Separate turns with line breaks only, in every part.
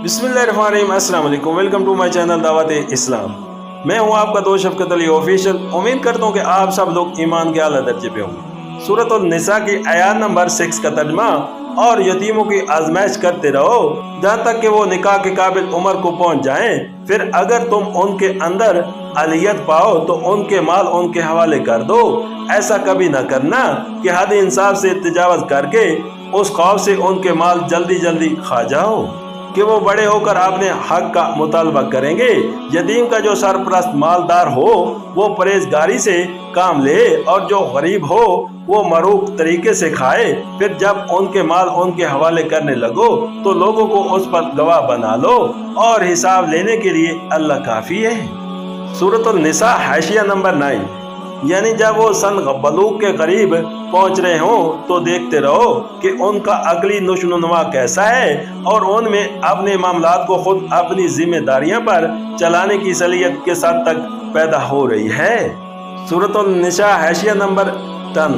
बिस्मिल्लाहिर्रहमानिर्रहीम, अस्सलाम वालेकुम। वेलकम टू माय चैनल दावत इस्लाम। मैं हूं आपका दोस्त शफकत अली ऑफिशियल। उम्मीद करता हूं कि आप सब लोग ईमान के आला दर्जे पे होंगे। सूरत निसा की आयत नंबर 6 का तर्जमा, और यतीमों की आजमाइश करते रहो जहाँ तक कि वो निकाह के काबिल उम्र को पहुँच जाएं। फिर अगर तुम उनके अंदर अलियत पाओ तो उनके माल उनके हवाले कर दो। ऐसा कभी न करना कि हद इंसाफ से तजावज करके उस खौफ से उनके माल जल्दी जल्दी खा जाओ कि वो बड़े होकर अपने हक का मुतालबा करेंगे। यतीम का जो सरपरस्त मालदार हो वो परहेजगारी से काम ले, और जो गरीब हो वो मरूफ तरीके से खाए। फिर जब उनके माल उनके हवाले करने लगो तो लोगों को उस पर गवाह बना लो, और हिसाब लेने के लिए अल्लाह काफी है। सूरत निसा हाशिया नंबर 9, यानी जब वो सन बलूग के करीब पहुंच रहे हों तो देखते रहो कि उनका अगली नुशनुमा कैसा है, और उनमें अपने मामलात को खुद अपनी जिम्मेदारियां पर चलाने की सलीयत किस हद तक पैदा हो रही है। सूरत निसा हाशिया नंबर 10,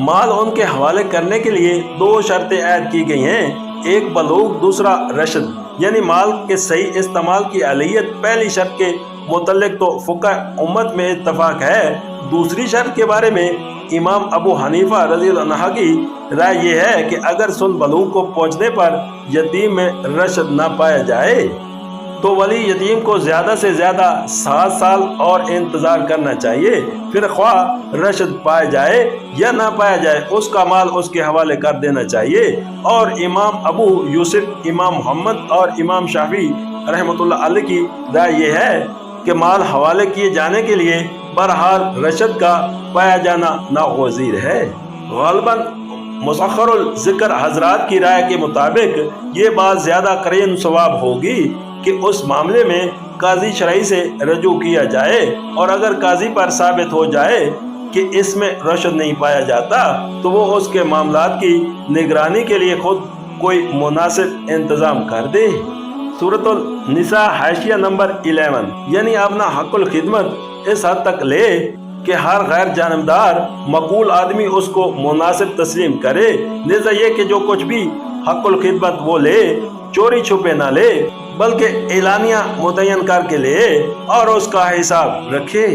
माल उनके हवाले करने के लिए 2 शर्तें ऐड की गई हैं, एक बलूग दूसरा रशद, यानी माल के सही इस्तेमाल की अहलियत। पहली शर्त के मुतल्लिक तो फुक़हा उम्मत में इत्तफाक है। दूसरी शर्त के बारे में इमाम अबू हनीफा रज़ियल्लाहु अन्हु की राय ये है कि अगर सुन बलूग को पहुंचने पर यतीम में रशद न पाया जाए तो वली यतीम को ज़्यादा से ज़्यादा 7 साल और इंतज़ार करना चाहिए। फिर ख्वाह रशद पाया जाए या ना पाया जाए, उसका माल उसके हवाले कर देना चाहिए। और इमाम अबू यूसुफ, इमाम मोहम्मद और इमाम शाफी रहमतुल्लाह अलैह की राय ये है कि माल हवाले किए जाने के लिए बहरहाल रशद का पाया जाना नागुज़ीर है। ग़ालिबन मुसख्खरुल ज़िक्र हजरात की राय के मुताबिक ये बात ज़्यादा करीन सवाब होगी कि उस मामले में काजी शरई से रजू किया जाए, और अगर काजी पर साबित हो जाए कि इसमें रशद नहीं पाया जाता तो वो उसके मामलात की निगरानी के लिए खुद कोई मुनासिब इंतज़ाम कर दे। सूरतुल निसा हाशिया नंबर 11, यानी अपना हक़ुल खिदमत इस हद तक ले कि हर गैर जानबदार मकूल आदमी उसको मुनासिब तस्लीम करे। लिहाजा ये कि जो कुछ भी हक़ुल खिदमत वो ले, चोरी छुपे ना ले, बल्कि एलानिया मुतय्यन करके ले और उसका हिसाब रखे।